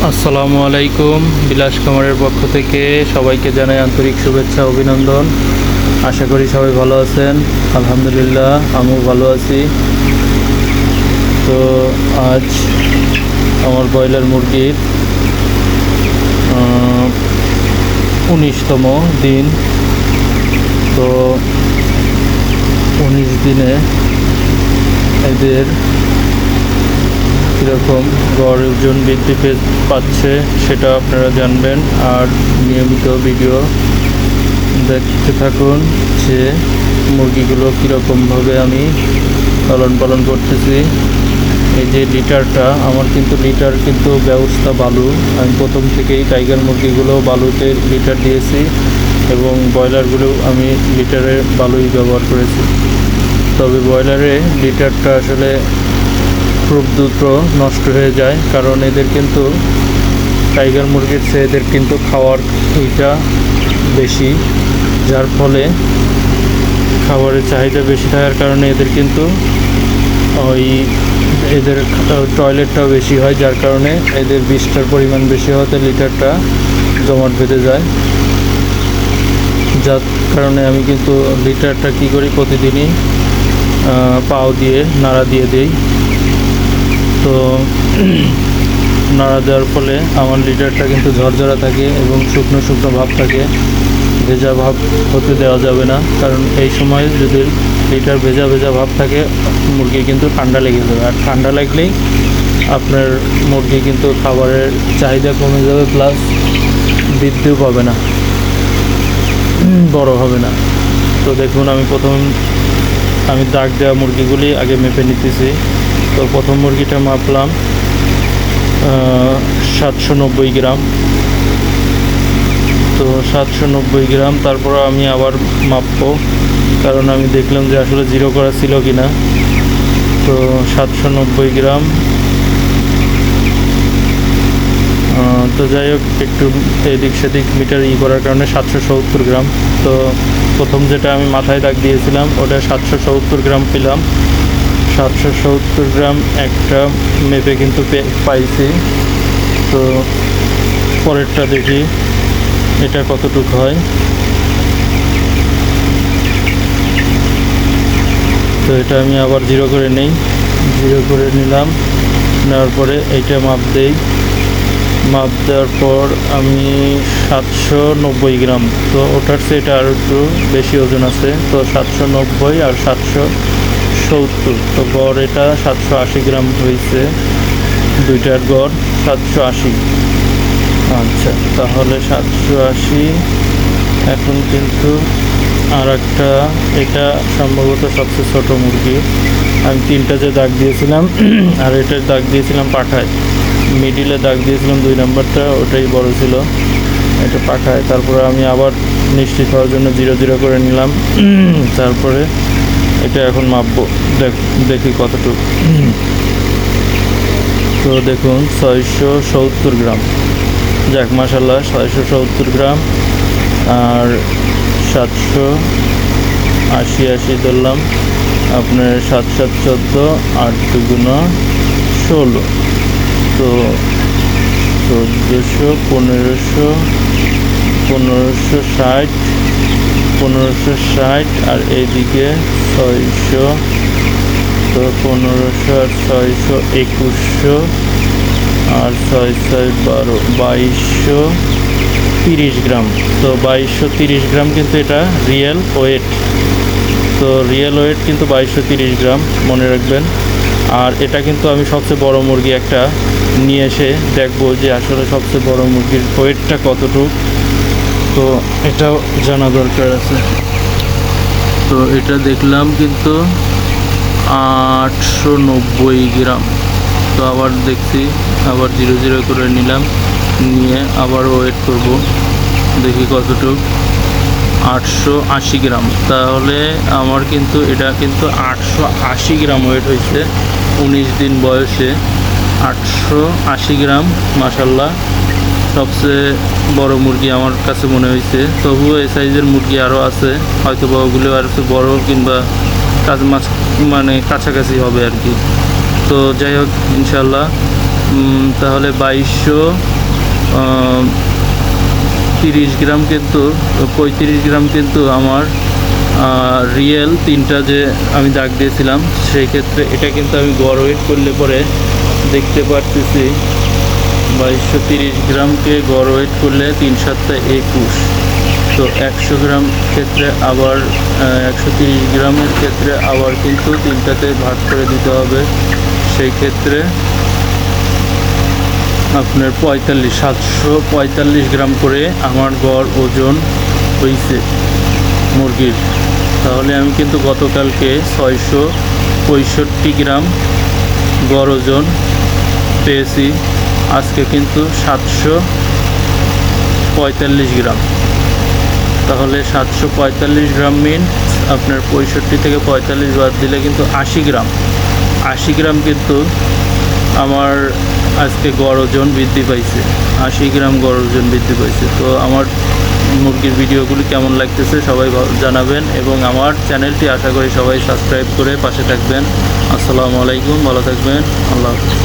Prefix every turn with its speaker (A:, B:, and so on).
A: আসসালামু আলাইকুম। বিলাস খামারের পক্ষ থেকে সবাইকে জানাই আন্তরিক শুভেচ্ছা অভিনন্দন। আশা করি সবাই ভালো আছেন। আলহামদুলিল্লাহ আমিও ভালো আছি। তো আজ আমার ব্রয়লার মুরগির 19তম দিন। তো 19 দিনে এদের কীরকম গড় ওজন বৃদ্ধি পাচ্ছে সেটা আপনারা জানবেন, আর নিয়মিত ভিডিও দেখতে থাকুন যে মুরগিগুলো কীরকমভাবে আমি লালন পালন করতেছি। এই যে লিটারটা আমার লিটার ব্যবস্থা বালু। আমি প্রথম থেকেই টাইগার মুরগিগুলো বালুতে লিটার দিয়েছি এবং ব্রয়লারগুলো আমি লিটারে বালুই ব্যবহার করেছি। তবে ব্রয়লারে লিটারটা আসলে খুব দ্রুত নষ্ট হয়ে যায়, কারণ এদের টাইগার মুরগির চেয়ে এদের খাওয়ার ওইটা বেশি, যার ফলে খাবারের চাহিদা বেশি থাকার কারণে এদের এদের টয়লেটটাও বেশি হয়, যার কারণে এদের বিষটার পরিমাণ বেশি হতে লিটারটা জমাট বেঁধে যায়। যার কারণে আমি লিটারটা কী করি, প্রতিদিনই পাও দিয়ে নাড়া দিয়ে দিই। তো নাড়া দেওয়ার ফলে আমার লিটারটা ঝরঝরা থাকে এবং শুকনো শুকনো ভাব থাকে। ভেজা ভাব হতে দেওয়া যাবে না, কারণ এই সময় যদি লিটার ভেজা ভেজা ভাব থাকে মুরগি ঠান্ডা লেগে যাবে, আর ঠান্ডা লাগলেই আপনার মুরগি খাবারের চাহিদা কমে যাবে, প্লাস বৃদ্ধিও পাবে না, বড় হবে না। তো দেখুন আমি দাগ দেওয়া মুরগিগুলি আগে মেপে নিতেছি। তো প্রথম মুরগিটা মাপলাম 790 গ্রাম। তো 790 গ্রাম, তারপর আমি আবার মাপবো, কারণ আমি দেখলাম যে আসলে জিরো করা ছিল কি না। তো 790 গ্রাম। তো যাই হোক, একটু এদিক সেদিক মিটার করার কারণে 770 গ্রাম। তো প্রথম যেটা আমি মাথায় দাগ দিয়েছিলাম ওটা 770 গ্রাম পেলাম। 770 গ্রাম একটা মেপে পাইছি। তো পরেরটা দেখি এটা কতটুকু হয়। তো এটা আমি আবার জিরো করে নিলাম। নেওয়ার পরে এইটা মাপ দেওয়ার পর আমি 790 গ্রাম। তো ওটার চেয়ে এটা আরও একটু বেশি ওজন আছে। তো 790 আর 770, তো গড় এটা 780 গ্রাম হয়েছে। দুইটার গড় 780। আচ্ছা, তাহলে 780। এখন আর একটা, এটা সম্ভবত সবচেয়ে ছোটো মুরগি। আমি তিনটা যে দাগ দিয়েছিলাম আর এটার দাগ দিয়েছিলাম পাঠায়, মিডিলে দাগ দিয়েছিলাম 2 নম্বরটা, ওটাই বড় ছিল, এটা পাঠায়। তারপরে আমি আবার নিশ্চিত হওয়ার জন্য 0 করে নিলাম। তারপরে এটা এখন মাপবো, দেখি কতটুকু। তো দেখুন 670 গ্রাম। যাক, মাশাল্লাহ 670 গ্রাম। আর 780 ধরলাম, আপনার 7 7 14, 8 2 16। তো 1400, 1560 আর এইদিকে 600। তো 1500 আর 600 2100 আর 6 6 12 2230 গ্রাম। তো 2230 গ্রাম এটা রিয়েল ওয়েট। তো রিয়েল ওয়েট 2230 গ্রাম, মনে রাখবেন। আর এটা আমি সবচেয়ে বড় মুরগি একটা নিয়ে এসে দেখবো যে আসলে সবচেয়ে বড় মুরগির ওয়েটটা কতটুকু। তো এটাও জানা দরকার আছে। তো এটা দেখলাম 890 গ্রাম। তো আবার দেখছি, আবার 0 করে নিলাম, নিয়ে আবার ওয়েট করব, দেখি কতটুকু। 880 গ্রাম। তাহলে আমার এটা 880 গ্রাম ওয়েট হয়েছে 19 দিন বয়সে। 880 গ্রাম, মাশাল্লাহ সবচেয়ে বড় মুরগি আমার কাছে মনে হয়েছে। তবুও এই সাইজের মুরগি আরও আছে, হয়তো বা ওগুলো আর একটু বড় কিংবা কাছাকাছি হবে আর কি। তো যাই হোক, ইনশাল্লাহ তাহলে 2230 গ্রাম কিন্তু 35 গ্রাম কিন্তু আমার রিয়েল তিনটা যে আমি দাগ দিয়েছিলাম, সেই ক্ষেত্রে এটা কিন্তু আমি গড় ওয়েট করলে পরে দেখতে পারতেছি 2230 গ্রামকে গড় ওয়েট করলে 3 7 21। তো 100 গ্রাম ক্ষেত্রে আবার 130 গ্রামের ক্ষেত্রে আবার কিন্তু তিনটাতে ভাগ করে দিতে হবে। সেই ক্ষেত্রে আপনার 745 গ্রাম করে আমার গড় ওজন হয়েছে মুরগির। তাহলে আমি কিন্তু গতকালকে 665 গ্রাম গড় ওজন পেয়েছি, আজকে কিন্তু 745 গ্রাম। তাহলে 745 গ্রাম মিন আপনার 65 থেকে 45 বাদ দিলে কিন্তু 80 গ্রাম। 80 গ্রাম কিন্তু আমার আজকে গড় ওজন বৃদ্ধি পাইছে, 80 গ্রাম গড় ওজন বৃদ্ধি পাইছে। তো আমার মুরগির ভিডিওগুলি কেমন লাগতেছে সবাই জানাবেন, এবং আমার চ্যানেলটি আশা করি সবাই সাবস্ক্রাইব করে পাশে থাকবেন। আসসালামু আলাইকুম, ভালো থাকবেন, আল্লাহ হাফেজ।